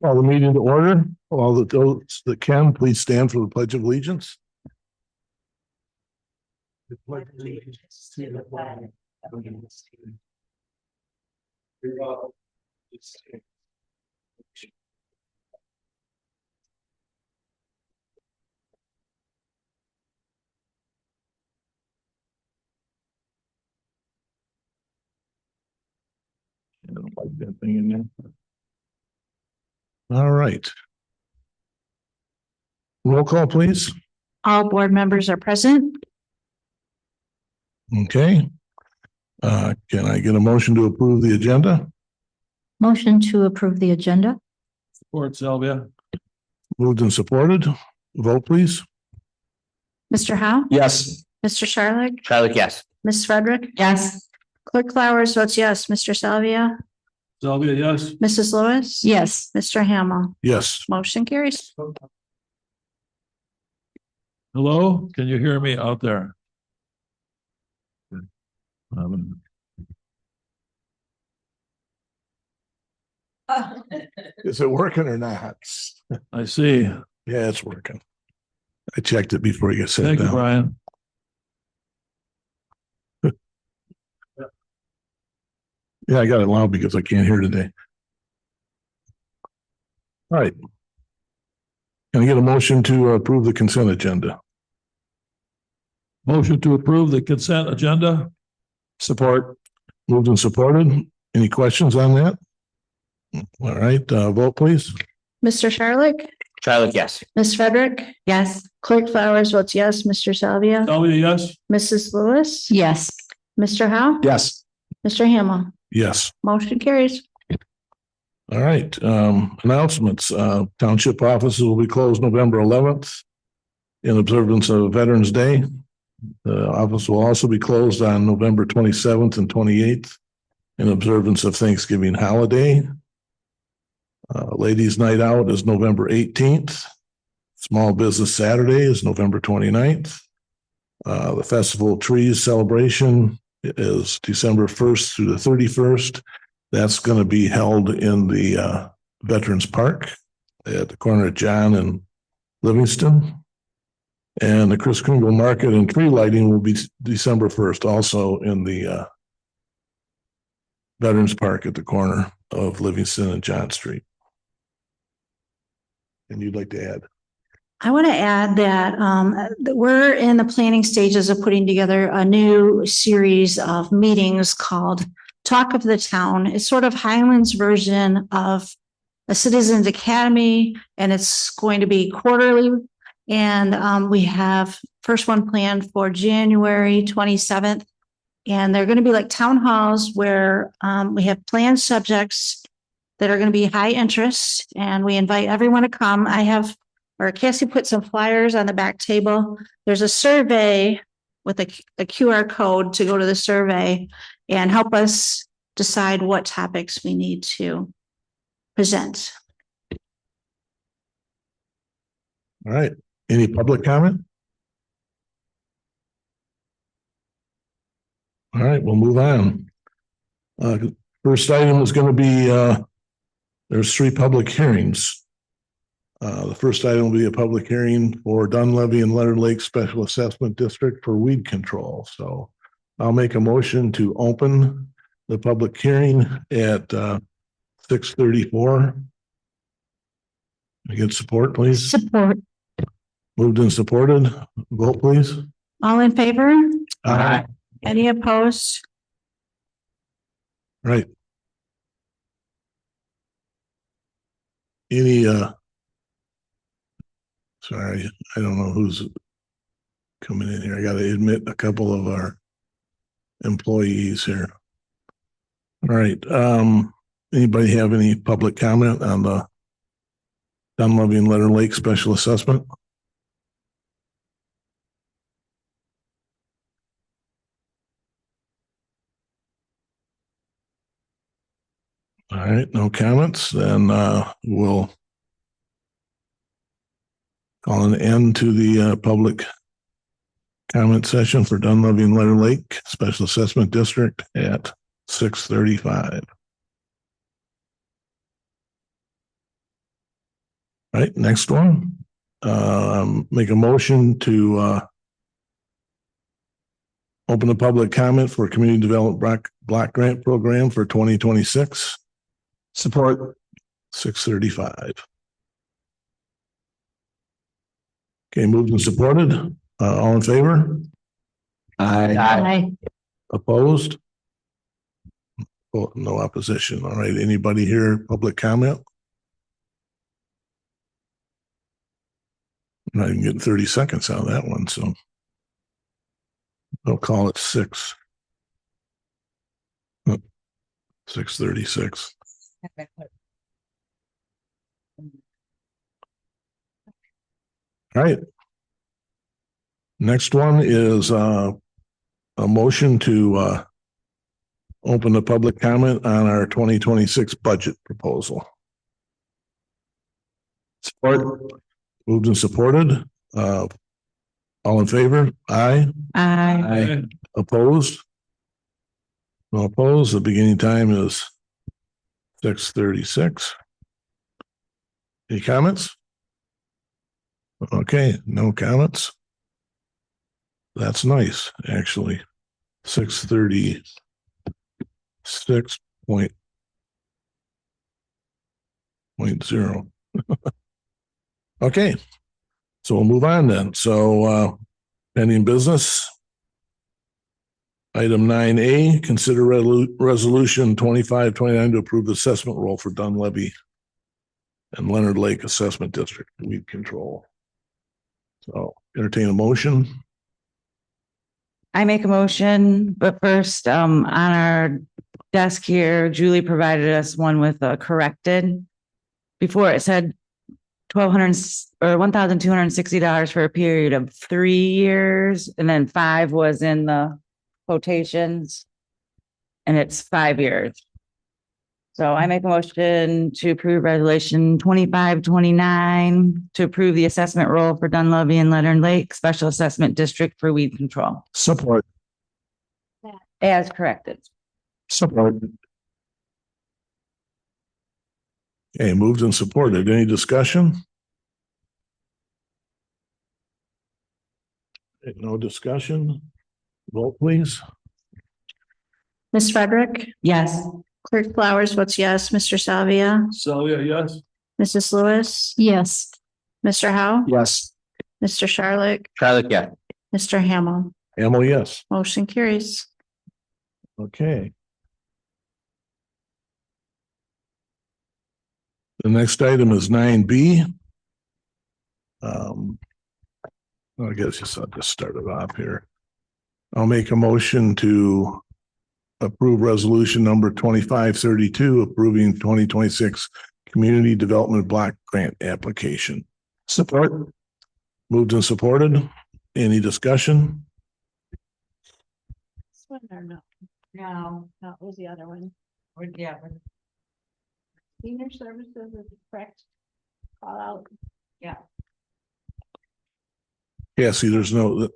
Call the meeting to order. All those that can, please stand for the Pledge of Allegiance. I pledge allegiance to the flag of the United States. I don't like that thing in there. All right. Roll call, please. All board members are present. Okay. Can I get a motion to approve the agenda? Motion to approve the agenda. Support, Sylvia. Moved and supported. Vote, please. Mr. Howe? Yes. Mr. Sharlick? Sharlick, yes. Ms. Frederick? Yes. Clerk Flowers votes yes. Mr. Salvia? Sylvia, yes. Mrs. Lewis? Yes. Mr. Hamel? Yes. Motion carries. Hello, can you hear me out there? Is it working or not? I see. Yeah, it's working. I checked it before you sat Thank you, down. Brian. Yeah, I got it loud because I can't hear today. All right. Can I get a motion to approve the consent agenda? Motion to approve the consent agenda. Support. Moved and supported. Any questions on that? All right, vote please. Mr. Sharlick? Sharlick, yes. Ms. Frederick? Yes. Clerk Flowers votes yes. Mr. Salvia? Sylvia, yes. Mrs. Lewis? Yes. Mr. Howe? Yes. Mr. Hamel? Yes. Motion carries. All right, announcements. Township offices will be closed November 11th in observance of Veterans Day. The office will also be closed on November 27th and 28th in observance of Thanksgiving holiday. Ladies' Night Out is November 18th. Small Business Saturday is November 29th. The Festival of Trees celebration is December 1st through the 31st. That's going to be held in the Veterans Park at the corner of John and Livingston. And the Chris Kringle Market and tree lighting will be December 1st, also in the Veterans Park at the corner of Livingston and John Street. And you'd like to add? I want to add that we're in the planning stages of putting together a new series of meetings called Talk of the Town. It's sort of Highland's version of a Citizens Academy, and it's going to be quarterly. And we have first one planned for January 27th. And they're going to be like town halls where we have planned subjects that are going to be high interest, and we invite everyone to come. Cassie put some flyers on the back table. There's a survey with a QR code to go to the survey and help us decide what topics we need to present. All right. Any public comment? All right, we'll move on. First item is going to be, there's 3 public hearings. The first item will be a public hearing for Dunleavy and Leonard Lake Special Assessment District for weed control. So I'll make a motion to open the public hearing at 6:34. I get support, please. Support. Moved and supported. Vote, please. All in favor? Aye. Any opposed? Right. Any, sorry, I don't know who's coming in here. I got to admit a couple of our employees here. All right. Anybody have any public comment on the Dunleavy and Leonard Lake Special Assessment? All right, no comments. Then we'll call an end to the public comment session for Dunleavy and Leonard Lake Special Assessment District at 6:35. right, next one. Make a motion to open the public comment for Community Development Block Grant Program for 2026. Support. 6:35. Okay, moved and supported. All in favor? Aye. Opposed? Oh, no opposition. All right, anybody here, public comment? I'm not even getting 30 seconds out of that one, so I'll call it 6:36. All right. Next one is a motion to open the public comment on our 2026 budget proposal. Support. Moved and supported. All in favor? Aye. Aye. Opposed? No opposed. The beginning time is 6:36. Any comments? Okay, no comments. That's nice, actually. 6:36.0. Okay, so we'll move on then. So pending business. Item 9A, consider resolution 2529 to approve the assessment roll for Dunleavy and Leonard Lake Assessment District weed control. So entertain a motion. I make a motion, but first, on our desk here, Julie provided us one with a corrected. Before it said $1,260 for a period of 3 years, and then 5 was in the quotations, and it's 5 years. So I make a motion to approve resolution 2529 to approve the assessment roll for Dunleavy and Leonard Lake Special Assessment District for weed control Support. as corrected. Support. Okay, moved and supported. Any discussion? No discussion. Vote please. Ms. Frederick, Yes. Clerk Flowers votes yes. Mr. Salvia, Salvia, yes. Mrs. Lewis. Yes. Mr. Howe, Yes. Mr. Charlotte, Charlotte, yeah. Mr. Hamel. Hamel, yes. Motion carries. Okay. The next item is 9B. I guess I'll just start it off here. I'll make a motion to approve resolution number 2532, approving 2026 Community Development Block Grant application. Support. Moved and supported. Any discussion? This one or no? No, that was the other one. Yeah. Senior services is correct. Call out. Yeah. Yeah, see, there's no,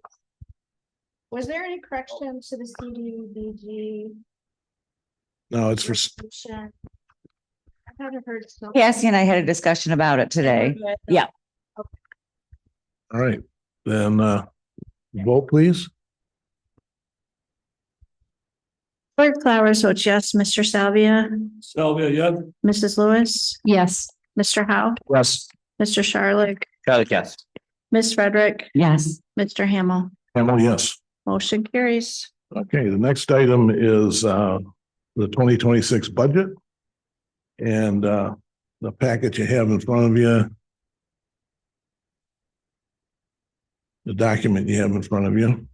Was there any correction to the CDBG? no, it's for, I haven't heard so. Cassie and I had a discussion about it today. Yeah. all right, then vote please. Clerk Flowers votes yes. Mr. Salvia, Salvia, yes. Mrs. Lewis. Yes. Mr. Howe, Yes. Mr. Charlotte, Charlotte, yes. Ms. Frederick, Yes. Mr. Hamel. Hamel, yes. Motion carries. Okay, the next item is the 2026 budget. And the package you have in front of you. The document you have in front of you.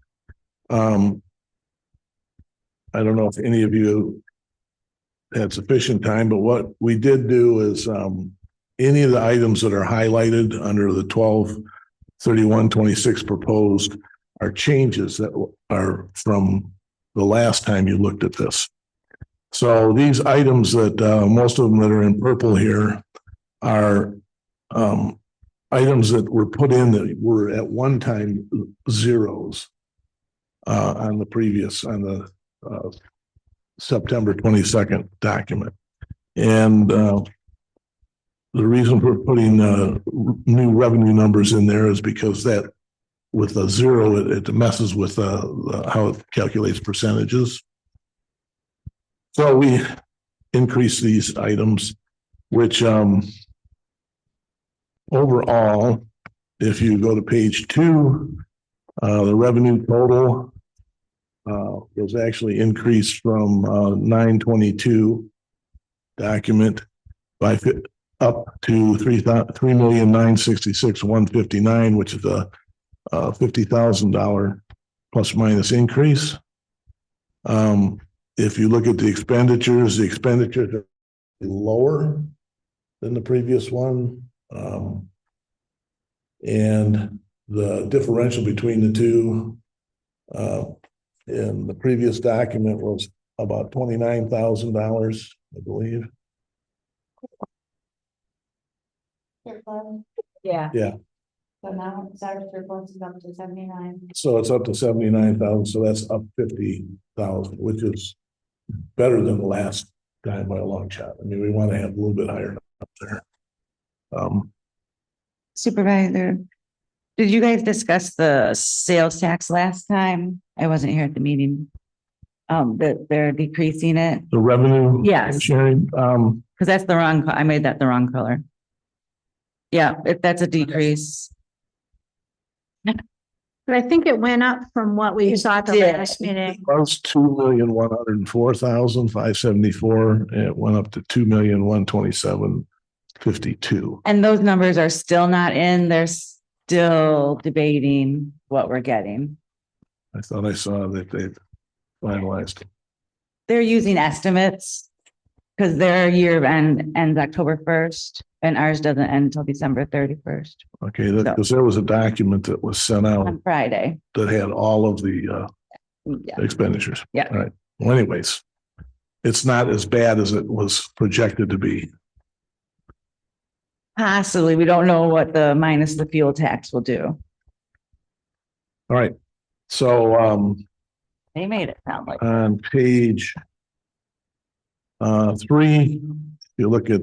I don't know if any of you had sufficient time, but what we did do is any of the items that are highlighted under the 12/31/26 proposed are changes that are from the last time you looked at this. So these items that most of them that are in purple here are items that were put in that were at one time zeros on the September 22nd document. And The reason for putting new revenue numbers in there is because that with a zero, it messes with how it calculates percentages. So we increase these items, which overall, if you go to page 2, the revenue total was actually increased from 922 document by up to 3,966,159, which is a $50,000 plus minus increase. If you look at the expenditures are lower than the previous one. And the differential between the two in the previous document was about $29,000, I believe. Yeah. Yeah. So now it's our surplus is up to 79. So it's up to 79,000. So that's up 50,000, which is better than the last time by a long shot. I mean, we want to have a little bit higher up there. Supervisor, did you guys discuss the sales tax last time? I wasn't here at the meeting. That they're decreasing it, The revenue Yes. sharing, because that's the wrong, I made that the wrong color. Yeah, if that's a decrease. But I think it went up from what we It saw at the did. last meeting. was 2,104,574. It went up to 2,127,52. And those numbers are still not in, they're still debating what we're getting. I thought I saw that they finalized. They're using estimates because their year ends October 1st and ours doesn't end until December 31st Okay, because there was a document that was sent out on Friday. that had all of the Yeah. expenditures. Yeah. All right. Well, anyways, it's not as bad as it was projected to be. Possibly, we don't know what the minus the fuel tax will do. All right. So They made it sound like. on page 3, you look at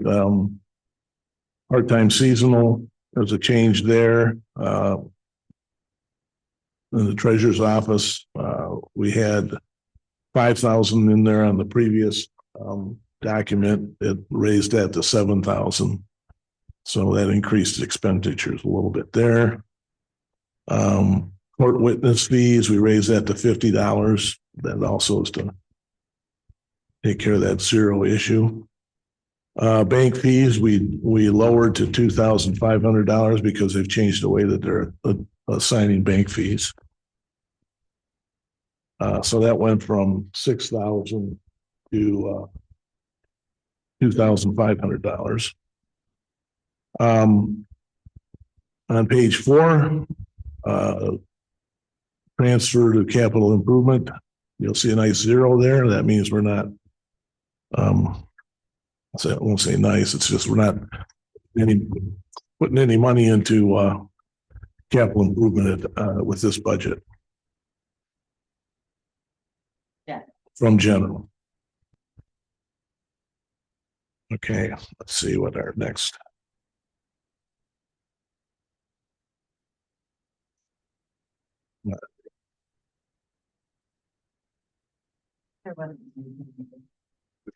part-time seasonal, there's a change there. In the treasurer's office, we had 5,000 in there on the previous document. It raised that to 7,000. So that increased expenditures a little bit there. Court witness fees, we raised that to $50. That also is to take care of that zero issue. Bank fees, we lowered to $2,500 because they've changed the way that they're assigning bank fees. So that went from $6,000 to $2,500. On page 4, transfer to capital improvement, you'll see a nice zero there. That means we're not, I won't say nice, it's just we're not putting any money into capital improvement with this budget. Yeah. From general. Okay, let's see what our next.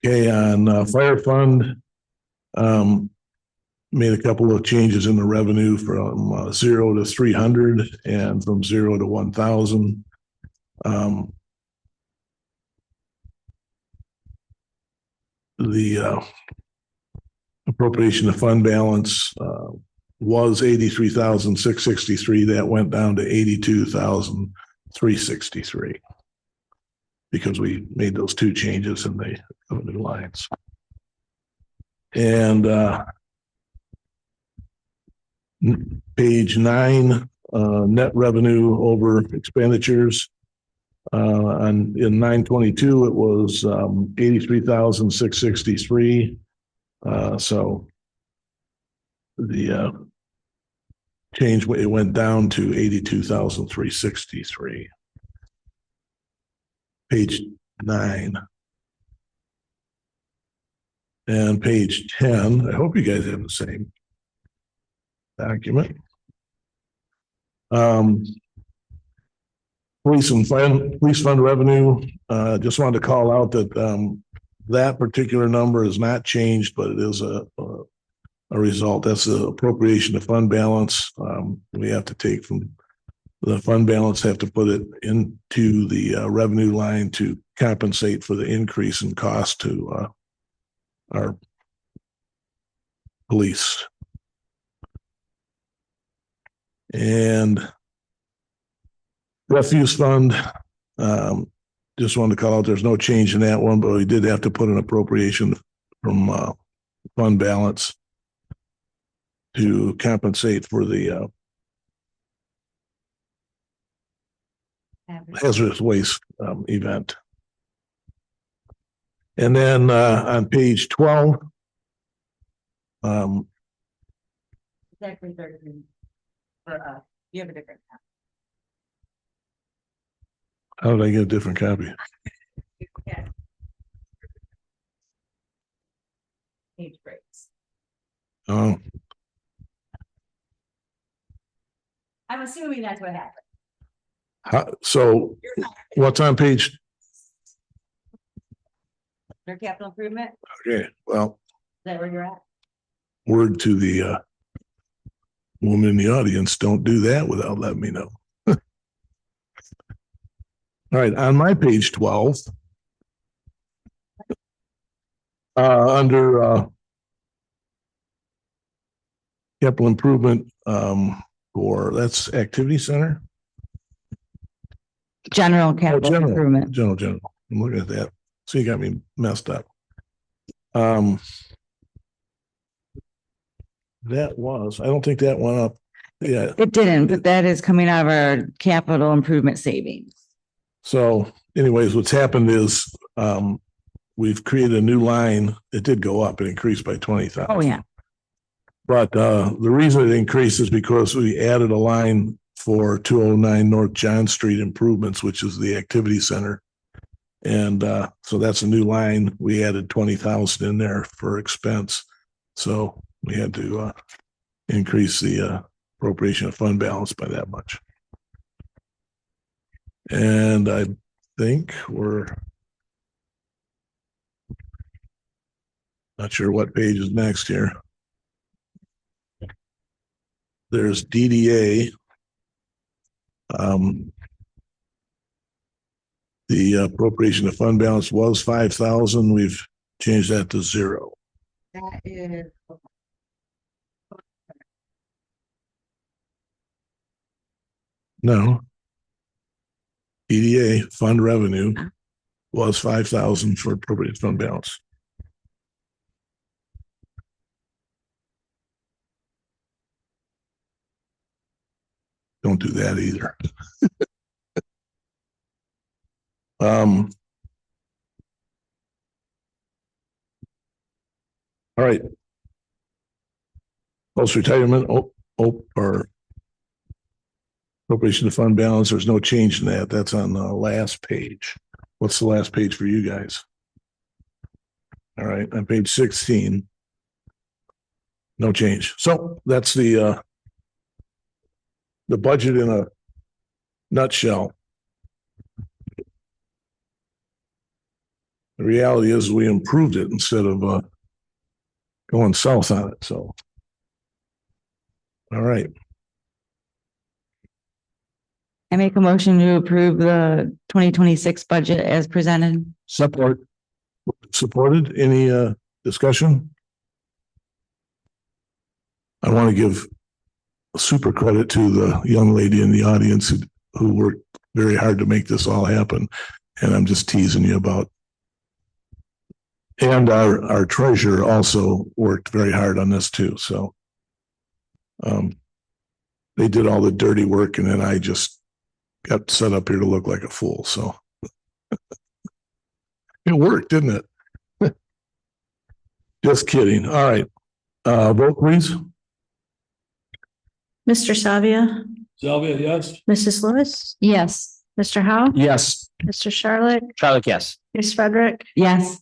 Okay, on fire fund, made a couple of changes in the revenue from 0 to 300 and from 0 to 1,000. The appropriation to fund balance was 83,663. That went down to 82,363 because we made those two changes in the revenue lines. And page 9, net revenue over expenditures. In 922, it was 83,663. So the change, it went down to 82,363. Page 9. And page 10, I hope you guys have the same document. Police fund revenue, just wanted to call out that that particular number is not changed, but it is a result. That's the appropriation to fund balance. We have to take from the fund balance, have to put it into the revenue line to compensate for the increase in cost to our police. And refuse fund, just wanted to call out, there's no change in that one, but we did have to put an appropriation from fund balance to compensate for the hazardous waste event. And then on page 12, Exactly 13 for us. You have a different. how did I get a different copy? Yeah. Page breaks. Oh, I'm assuming that's what happened. so what's on page? Your capital improvement, Okay, well, is that where you're at? word to the woman in the audience, don't do that without letting me know. All right, on my page 12, under capital improvement for, that's activity center. General capital General. improvement. General. I'm looking at that. So you got me messed up. That was, I don't think that went up. Yeah. It didn't, but that is coming out of our capital improvement savings. So anyways, what's happened is we've created a new line. It did go up. It increased by 20,000. Oh, yeah. But the reason it increased is because we added a line for 209 North John Street improvements, which is the activity center. And so that's a new line. We added 20,000 in there for expense. So we had to increase the appropriation of fund balance by that much. And I think we're not sure what page is next here. There's DDA. The appropriation of fund balance was 5,000. We've changed that to 0. That is. No. EDA fund revenue was 5,000 for appropriate fund balance. Don't do that either. All right. Post retirement or appropriation to fund balance. There's no change in that. That's on the last page. What's the last page for you guys? All right, on page 16. No change. So that's the budget in a nutshell. The reality is we improved it instead of going south on it. So, all right. I make a motion to approve the 2026 budget as presented. Support. Supported. Any discussion? I want to give super credit to the young lady in the audience who worked very hard to make this all happen. And I'm just teasing you about. And our treasurer also worked very hard on this too. So they did all the dirty work and then I just got set up here to look like a fool. So it worked, didn't it? Just kidding. All right. Vote please. Mr. Savia, Salvia, yes. Mrs. Lewis, Yes. Mr. Howe, Yes. Mr. Charlotte, Charlotte, yes. Ms. Frederick, Yes.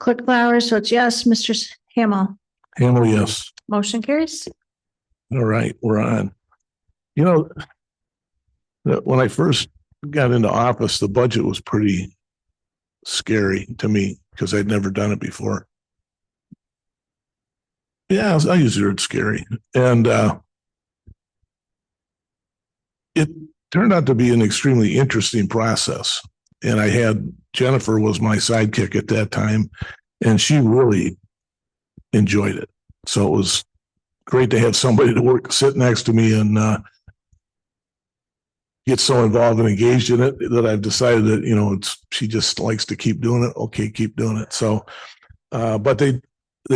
Clerk Flowers votes yes. Mr. Hamel, Hamel, yes. motion carries. All right, we're on. You know, when I first got into office, the budget was pretty scary to me because I'd never done it before. Yeah, I use the word scary. And it turned out to be an extremely interesting process. And I had Jennifer was my sidekick at that time, and she really enjoyed it. So it was great to have somebody to sit next to me and get so involved and engaged in it that I've decided that, you know, she just likes to keep doing it. Okay, keep doing it. So, but they've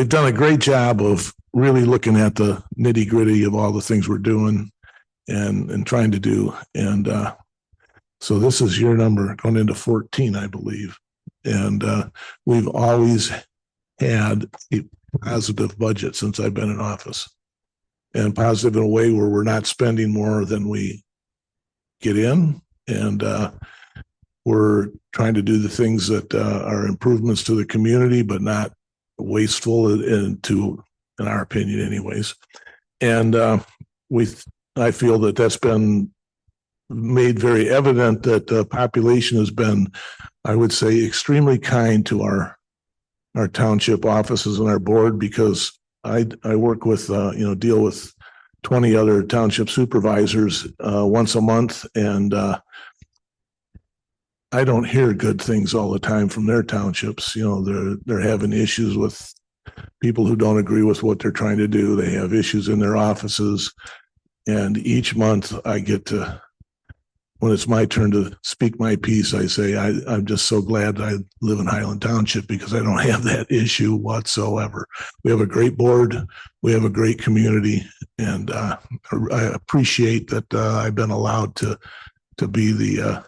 done a great job of really looking at the nitty gritty of all the things we're doing and trying to do. And so this is year number going into 14, I believe. And we've always had a positive budget since I've been in office, and positive in a way where we're not spending more than we get in. And we're trying to do the things that are improvements to the community, but not wasteful in our opinion anyways. And I feel that that's been made very evident that the population has been, I would say, extremely kind to our township offices and our board, because I work with, deal with 20 other township supervisors once a month. And I don't hear good things all the time from their townships. You know, they're having issues with people who don't agree with what they're trying to do. They have issues in their offices. And each month I get to, when it's my turn to speak my piece, I say, I'm just so glad I live in Highland Township because I don't have that issue whatsoever. We have a great board. We have a great community. And I appreciate that I've been allowed to be the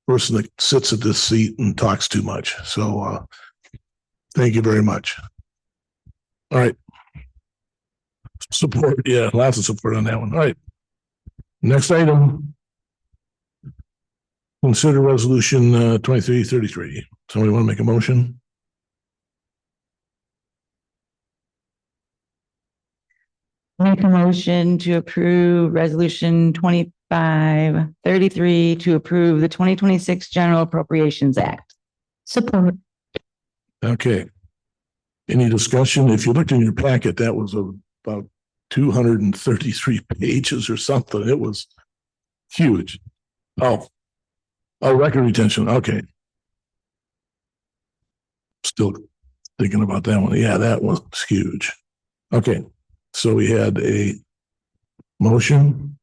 person that sits at this seat and talks too much. So thank you very much. All right. Support. Yeah, lots of support on that one. All right. Next item. Consider resolution 2333. Somebody want to make a motion? Make a motion to approve resolution 2533 to approve the 2026 General Appropriations Act. Support. Okay. Any discussion? If you looked in your packet, that was about 233 pages or something. It was huge. Oh, record retention. Okay. Still thinking about that one. Yeah, that was huge. Okay. So we had a motion,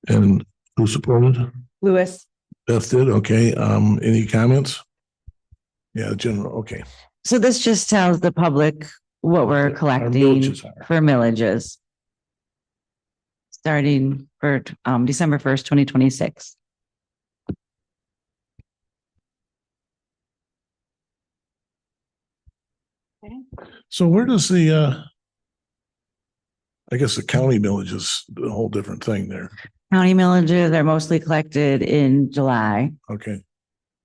and who supported? Lewis. Beth did. Okay. Any comments? Yeah, general. Okay. So this just tells the public what we're collecting millages are. for millages. Starting for December 1st, 2026. So where does the I guess the county millage is a whole different thing there. County millages are mostly collected in July, Okay.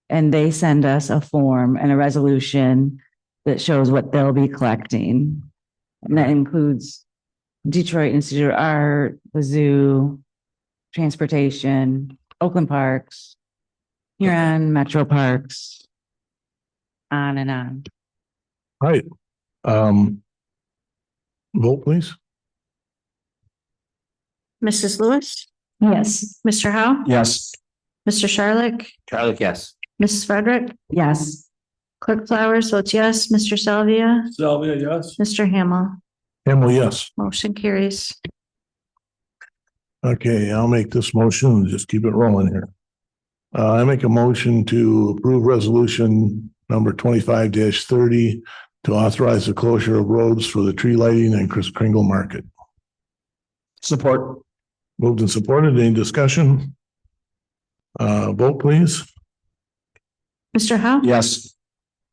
and they send us a form and a resolution that shows what they'll be collecting. And that includes Detroit Institute of Art, the zoo, transportation, Oakland Parks, Huron Metro Parks, on and on. All right. Vote, please. Mrs. Lewis, Yes. Mr. Howe, Yes. Mr. Sharlick, Charlie, yes. Mrs. Frederick, Yes. Clerk Flowers votes yes. Mr. Salvia, Sylvia, yes. Mr. Hamel, Hamel, yes. motion carries. Okay, I'll make this motion and just keep it rolling here. I make a motion to approve resolution number 25-30 to authorize the closure of roads for the tree lighting and Chris Kringle Market. Support. Moved and supported. Any discussion? Vote, please. Mr. Howe, Yes.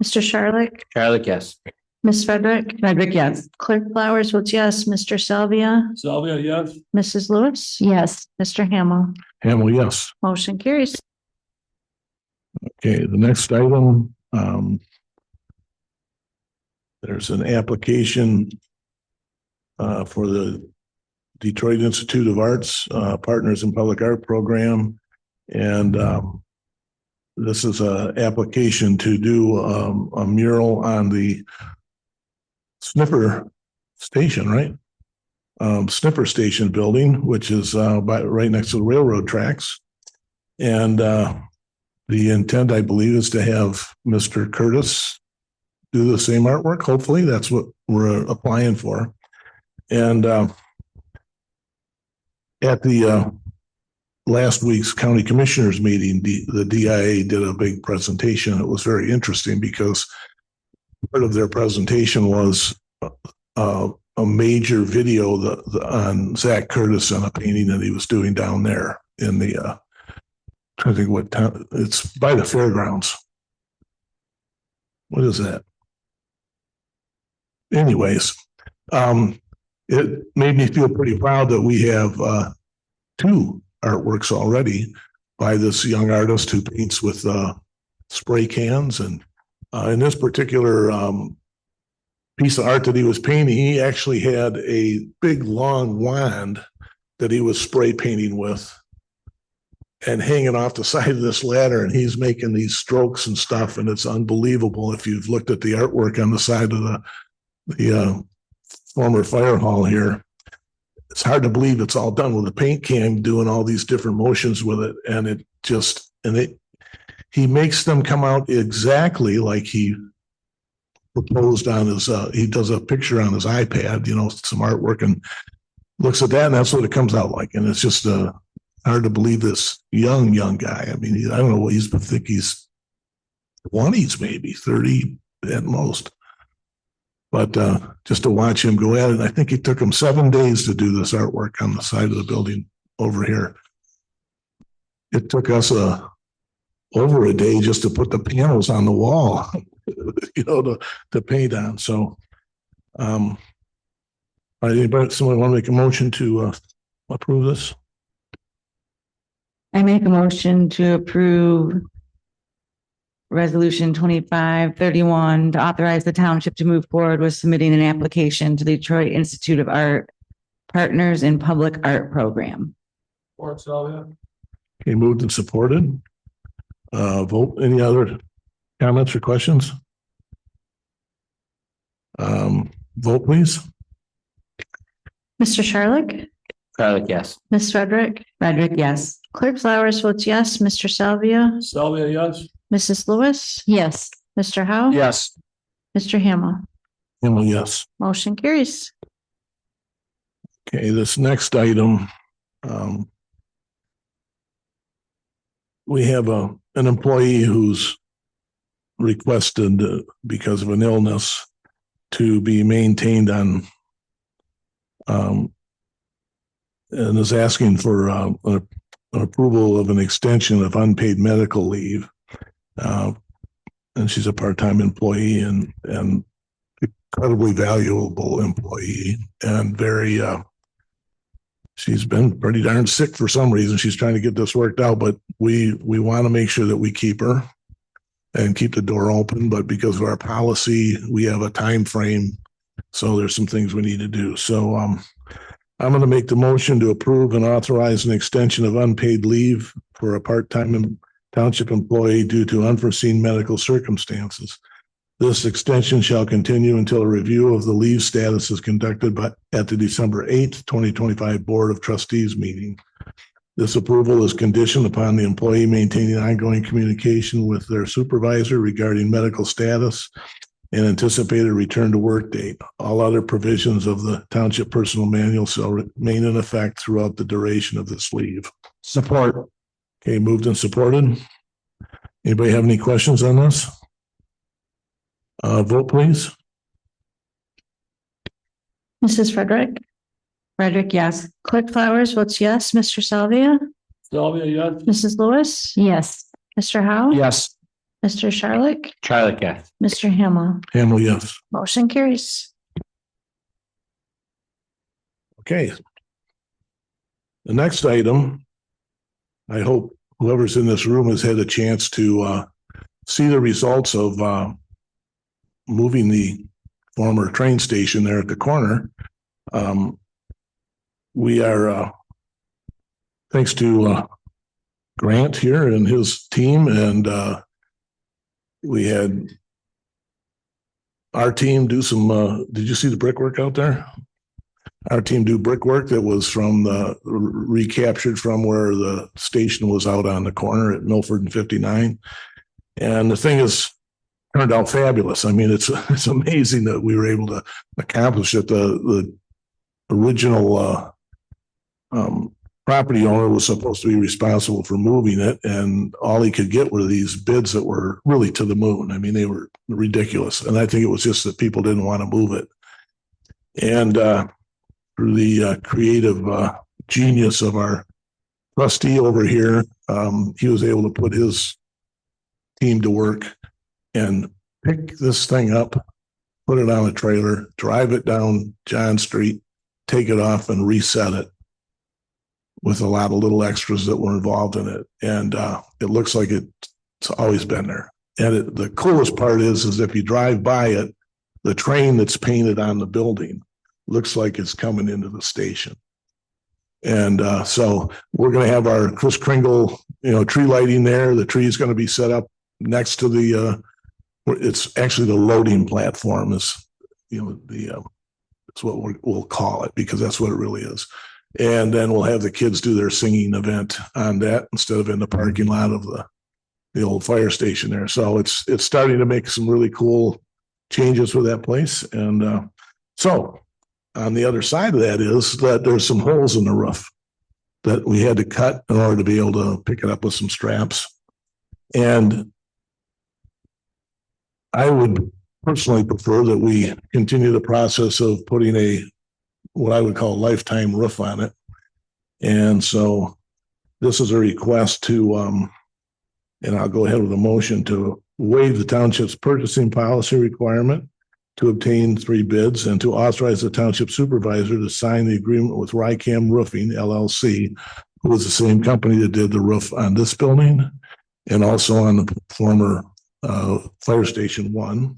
Mr. Sharlick, Charlie, yes. Ms. Frederick, Frederick, yes. Clerk Flowers votes yes. Mr. Salvia, Sylvia, yes. Mrs. Lewis, Yes. Mr. Hamel, Hamel, yes. motion carries. Okay, the next item, There's an application for the Detroit Institute of Arts Partners in Public Art Program. And this is an application to do a mural on the Sniffer Station, right? Sniffer Station building, which is right next to the railroad tracks. And the intent, I believe, is to have Mr. Curtis do the same artwork. Hopefully, that's what we're applying for. And at the last week's county commissioners meeting, the DIA did a big presentation. It was very interesting because part of their presentation was a major video on Zach Curtis and a painting that he was doing down there in the trying to think what town. It's by the fairgrounds. What is that? Anyways, it made me feel pretty proud that we have two artworks already by this young artist who paints with spray cans. And in this particular piece of art that he was painting, he actually had a big long wand that he was spray painting with and hanging off the side of this ladder, and he's making these strokes and stuff, and it's unbelievable if you've looked at the artwork on the side of the former fire hall here. It's hard to believe it's all done with a paint can doing all these different motions with it, and he makes them come out exactly like he proposed on his he does a picture on his iPad, some artwork, and looks at that, and that's what it comes out like. And it's just hard to believe this young guy. I mean, I don't know what I think he's 20s, maybe 30 at most. But just to watch him go at it, I think it took him 7 days to do this artwork on the side of the building over here. It took us over a day just to put the panels on the wall, to paint on. So, someone want to make a motion to approve this? I make a motion to approve Resolution 2531 to authorize the township to move forward with submitting an application to the Detroit Institute of Art Partners in Public Art Program. Okay, moved and supported. Vote. Any other comments or questions? Vote, please. Mr. Sharlick, Garlic, yes. Ms. Frederick, Frederick, yes. Clerk Flowers votes yes. Mr. Salvia, Salvia, yes. Mrs. Lewis, Yes. Mr. Howe, Yes. Mr. Hamel. Hamel, yes. Motion carries. Okay, this next item, we have an employee who's requested because of an illness to be maintained on and is asking for an approval of an extension of unpaid medical leave. And she's a part-time employee and incredibly valuable employee, and very she's been pretty darn sick for some reason. She's trying to get this worked out, but we want to make sure that we keep her and keep the door open. But because of our policy, we have a time frame. So there's some things we need to do. So I'm going to make the motion to approve and authorize an extension of unpaid leave for a part-time township employee due to unforeseen medical circumstances. This extension shall continue until a review of the leave status is conducted at the December 8th, 2025 Board of Trustees meeting. This approval is conditioned upon the employee maintaining ongoing communication with their supervisor regarding medical status and anticipated return to work date. All other provisions of the Township Personal Manual shall remain in effect throughout the duration of this leave. Support. Okay, moved and supported. Anybody have any questions on this? Vote, please. Mrs. Frederick, Frederick, yes. Clerk Flowers votes yes. Mr. Salvia, Salvia, yes. Mrs. Lewis, Yes. Mr. Howe, Yes. Mr. Sharlick, Garlic, yes. Mr. Hamel. Hamel, yes. Motion carries. Okay. The next item, I hope whoever's in this room has had a chance to see the results of moving the former train station there at the corner. We are, thanks to Grant here and his team, and we had our team do some, did you see the brickwork out there? Our team do brickwork that was from recaptured from where the station was out on the corner at Milford and 59. And the thing is, turned out fabulous. I mean, it's amazing that we were able to accomplish it. The original property owner was supposed to be responsible for moving it, and all he could get were these bids that were really to the moon. I mean, they were ridiculous, and I think it was just that people didn't want to move it. And through the creative genius of our trustee over here, he was able to put his team to work and pick this thing up, put it on a trailer, drive it down John Street, take it off, and reset it with a lot of little extras that were involved in it. And it looks like it's always been there. And the coolest part is if you drive by it, the train that's painted on the building looks like it's coming into the station. And so we're going to have our Kris Kringle, tree lighting there. The tree is going to be set up next to the, it's actually the loading platform is, it's what we'll call it, because that's what it really is. And then we'll have the kids do their singing event on that instead of in the parking lot of the old fire station there. So it's starting to make some really cool changes with that place. And so on the other side of that is that there's some holes in the roof that we had to cut in order to be able to pick it up with some straps. And I would personally prefer that we continue the process of putting what I would call a lifetime roof on it. And so this is a request to, and I'll go ahead with a motion to waive the township's purchasing policy requirement to obtain 3 bids and to authorize the township supervisor to sign the agreement with Rycam Roofing LLC, who was the same company that did the roof on this building and also on the former Fire Station 1,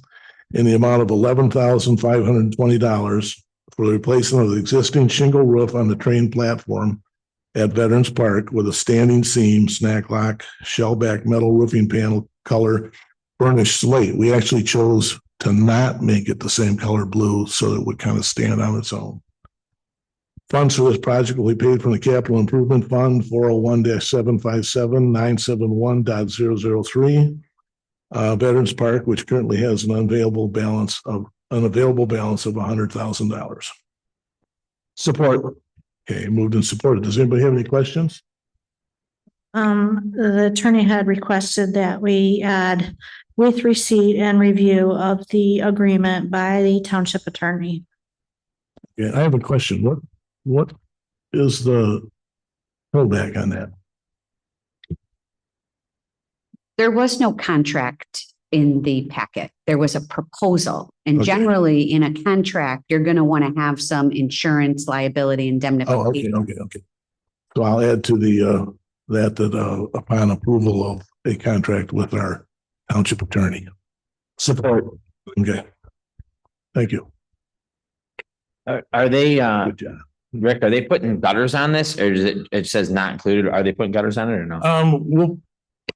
in the amount of $11,520 for the replacement of the existing shingle roof on the train platform at Veterans Park with a standing seam, snack lock, shellback metal roofing panel color, burnished slate. We actually chose to not make it the same color blue so it would kind of stand on its own. Funds for this project will be paid from the Capital Improvement Fund 401-757-971.003. Veterans Park, which currently has an unavailable balance of $100,000. Support. Okay, moved and supported. Does anybody have any questions? The attorney had requested that we add with receipt and review of the agreement by the township attorney. Yeah, I have a question. What is the pullback on that? There was no contract in the packet. There was a proposal. And Okay. generally in a contract, you're going to want to have some insurance liability Oh, indemnification. okay. So I'll add to the that upon approval of a contract with our township attorney. Support. Okay. Thank you. Are they, Good job. Rick, are they putting gutters on this, or is it says not included? Are they putting gutters on it or no? Well,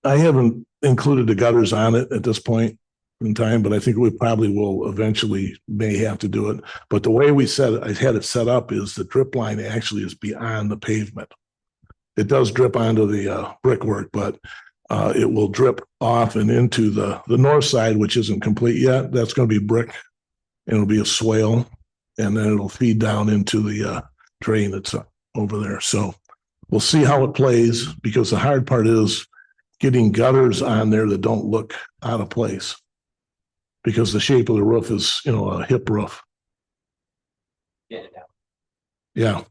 I haven't included the gutters on it at this point in time, but I think we probably will eventually may have to do it. But the way I had it set up is the drip line actually is beyond the pavement. It does drip onto the brickwork, but it will drip off and into the north side, which isn't complete yet. That's going to be brick, and it'll be a swale, and then it'll feed down into the drain that's over there. So we'll see how it plays, because the hard part is getting gutters on there that don't look out of place, because the shape of the roof is, a hip roof. Yeah.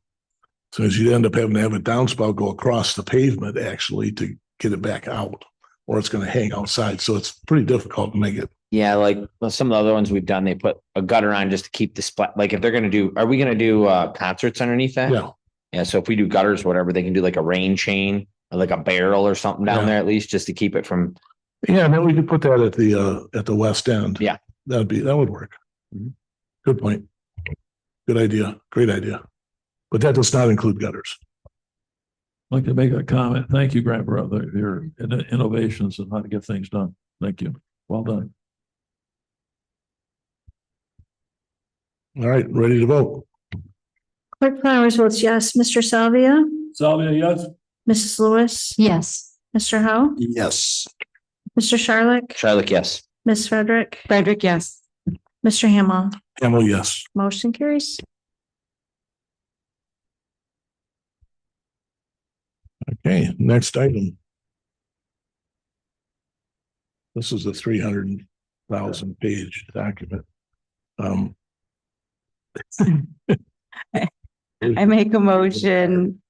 So as you end up having to have a downspout go across the pavement actually to get it back out, or it's going to hang outside. So it's pretty difficult to make it. Yeah, like some of the other ones we've done, they put a gutter on just to keep the splat. Like if they're going to are we going to do concerts underneath that? Yeah. Yeah. So if we do gutters, whatever, they can do like a rain chain or like a barrel or something down there at least, just to keep it from. Yeah. And then we could put that at the west end. Yeah. That would work. Mhm. Good point. Good idea. Great idea. But that does not include gutters. I'd like to make a comment. Thank you, Grant, for your innovations and how to get things done. Thank you. Well done. All right, ready to vote. Clerk Flowers votes yes. Mr. Salvia, Salvia, yes. Mrs. Lewis, Yes. Mr. Howe, Yes. Mr. Charlotte, Charlotte, yes. Ms. Frederick, Frederick, yes. Mr. Hamel. Hamel, yes. Motion carries. Okay, next item. This is a 300,000 page document. I make a motion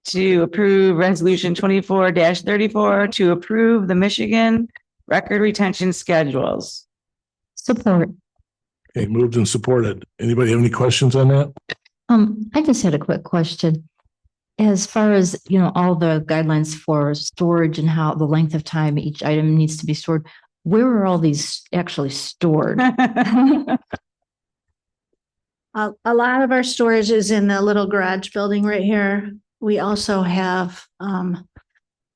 to approve resolution 24-34 to approve the Michigan record retention schedules. Support. Okay, moved and supported. Anybody have any questions on that? I just had a quick question. As far as, all the guidelines for storage and how the length of time each item needs to be stored, where are all these actually stored? A lot of our storage is in the little garage building right here. We also have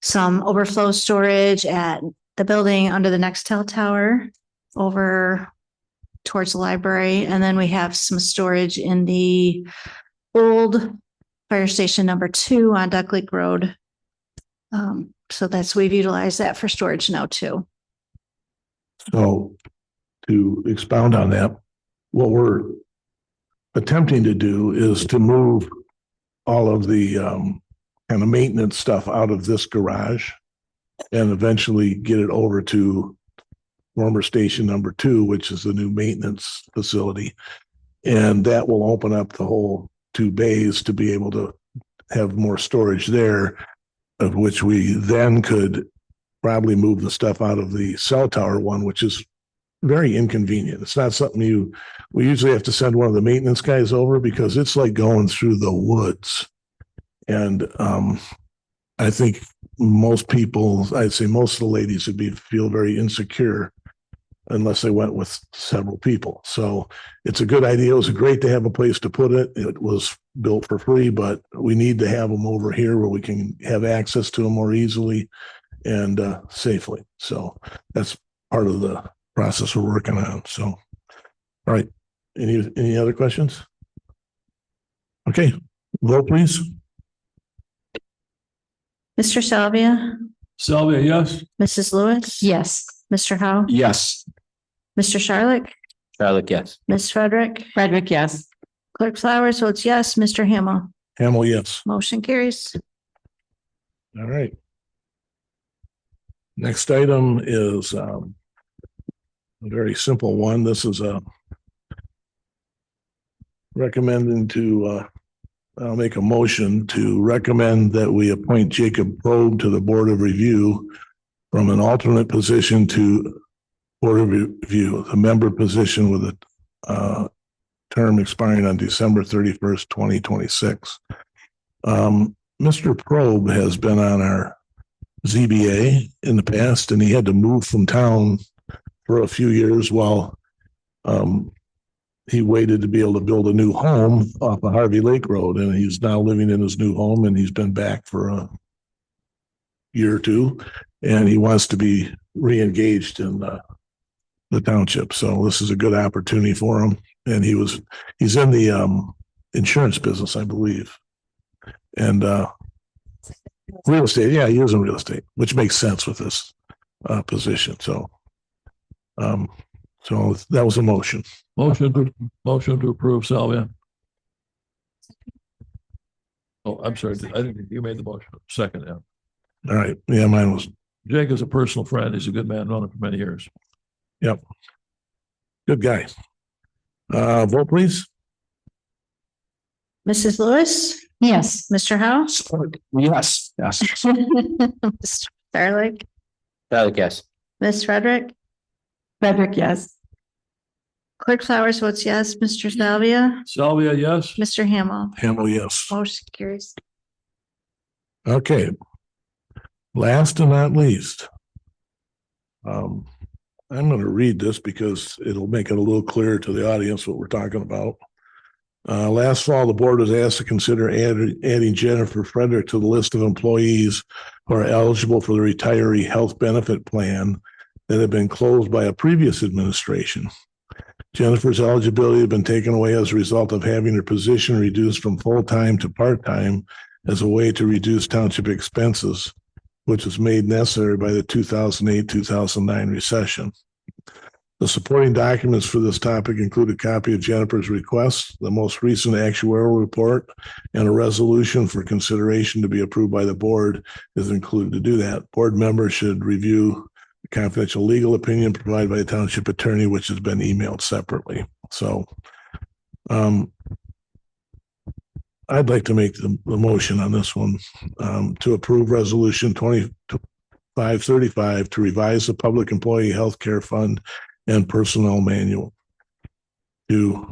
some overflow storage at the building under the Nextel tower over towards the library. And then we have some storage in the old fire station number 2 on Duck Lake Road. So we've utilized that for storage now too. So to expound on that, what we're attempting to do is to move all of the kind of maintenance stuff out of this garage and eventually get it over to former station number 2, which is the new maintenance facility. And that will open up the whole 2 bays to be able to have more storage there, of which we then could probably move the stuff out of the cell tower one, which is very inconvenient. It's not something we usually have to send one of the maintenance guys over because it's like going through the woods. And I think most people, I'd say most of the ladies would feel very insecure unless they went with several people. So it's a good idea. It was great to have a place to put it. It was built for free, but we need to have them over here where we can have access to them more easily and safely. So that's part of the process we're working on. So, all right. Any other questions? Okay, vote please. Mr. Salvia, Salvia, yes. Mrs. Lewis. Yes. Mr. Howe, Yes. Mr. Charlotte, Charlotte, yes. Ms. Frederick, Frederick, yes. Clerk Flowers votes yes. Mr. Hamel. Hamel, yes. Motion carries. All right. Next item is a very simple one. This is I'll make a motion to recommend that we appoint Jacob Probe to the Board of Review from an alternate position to Board of Review, the member position with a term expiring on December 31st, 2026. Mr. Probe has been on our ZBA in the past, and he had to move from town for a few years while he waited to be able to build a new home off of Harvey Lake Road, and he's now living in his new home, and he's been back for a year or two, and he wants to be re-engaged in the township. So this is a good opportunity for him, and he's in the insurance business, I believe, and real estate. Yeah, he is in real estate, which makes sense with this position. So that was a motion. Motion to approve, Salvia. Oh, I'm sorry. I think you made the motion. Second, yeah. All right. Yeah, mine was. Jake is a personal friend. He's a good man, known him for many years. Yep. Good guy. Vote please. Mrs. Lewis, Yes. Mr. Howe, Yes. Yes. Mr. Charlotte, Charlotte, yes. Ms. Frederick, Frederick, yes. Clerk Flowers votes yes. Mr. Salvia, Salvia, yes. Mr. Hamel. Hamel, yes. Motion carries. Okay. Last and not least, I'm going to read this because it'll make it a little clearer to the audience what we're talking about. Last fall, the board was asked to consider adding Jennifer Frederick to the list of employees who are eligible for the retiree health benefit plan that had been closed by a previous administration. Jennifer's eligibility had been taken away as a result of having her position reduced from full-time to part-time as a way to reduce township expenses, which was made necessary by the 2008-2009 recession. The supporting documents for this topic include a copy of Jennifer's request, the most recent actuarial report, and a resolution for consideration to be approved by the board is included. To do that, board members should review the confidential legal opinion provided by the township attorney, which has been emailed separately. So I'd like to make the motion on this one to approve resolution 2535 to revise the public employee health care fund and personnel manual to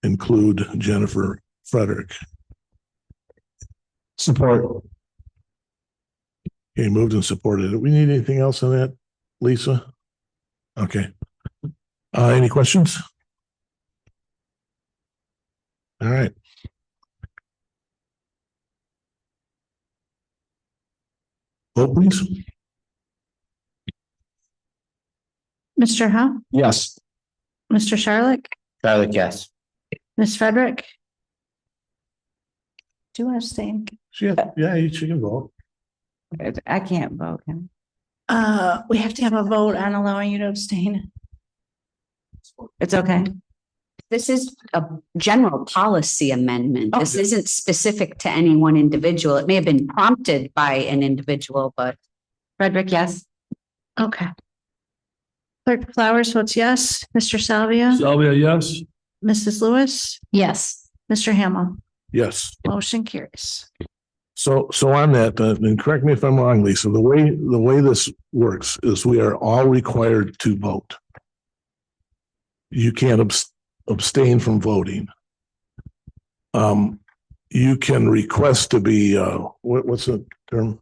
include Jennifer Frederick. Support. Okay, moved and supported. Do we need anything else on that, Lisa? Okay. Any questions? All right. Vote please. Mr. Howe, Yes. Mr. Charlotte, Charlotte, yes. Ms. Frederick. Do I abstain? Yeah, you can vote. I can't vote. Can I? We have to have a vote on allowing you to abstain. It's okay. This is a general policy amendment. This isn't specific to any one individual. It may have been prompted by an individual, but Frederick, yes. Okay. Clerk Flowers votes yes. Mr. Salvia, Sylvia, yes. Mrs. Lewis, Yes. Mr. Hamel, Yes. motion carries. So on that, and correct me if I'm wrong, Lisa, the way this works is we are all required to vote. You can't abstain from voting. You can request to be, what's the term?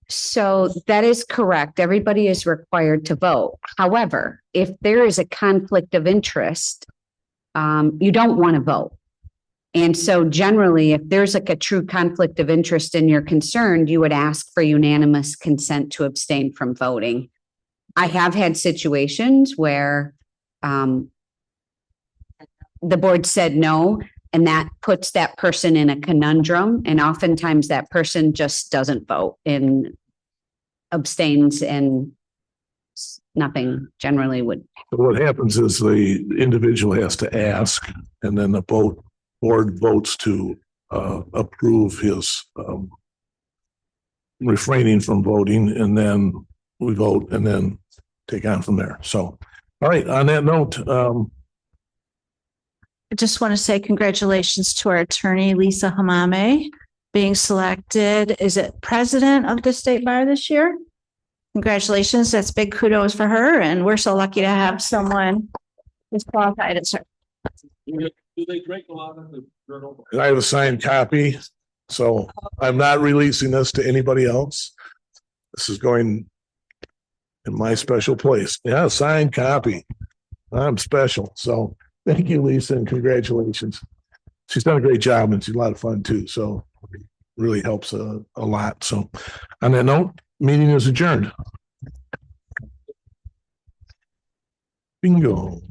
so that is correct. Everybody is required to vote. However, if there is a conflict of interest, you don't want to vote. And so generally, if there's like a true conflict of interest and you're concerned, you would ask for unanimous consent to abstain from voting. I have had situations where the board said no, and that puts that person in a conundrum. And oftentimes that person just doesn't vote and abstains, and nothing generally would. What happens is the individual has to ask, and then the board votes to approve his refraining from voting, and then we vote and then take on from there. So, all right, on that note, I just want to say congratulations to our attorney, Lisa Hamame, being selected. Is it president of the state bar this year? Congratulations. That's big kudos for her. And we're so lucky to have someone as qualified as her. Do they drink a lot in the journal? I have a signed copy, so I'm not releasing this to anybody else. This is going in my special place. Yeah, signed copy. I'm special. So thank you, Lisa, and congratulations. She's done a great job, and she's a lot of fun too. So it really helps a lot. So on that note, meeting is adjourned. Bingo.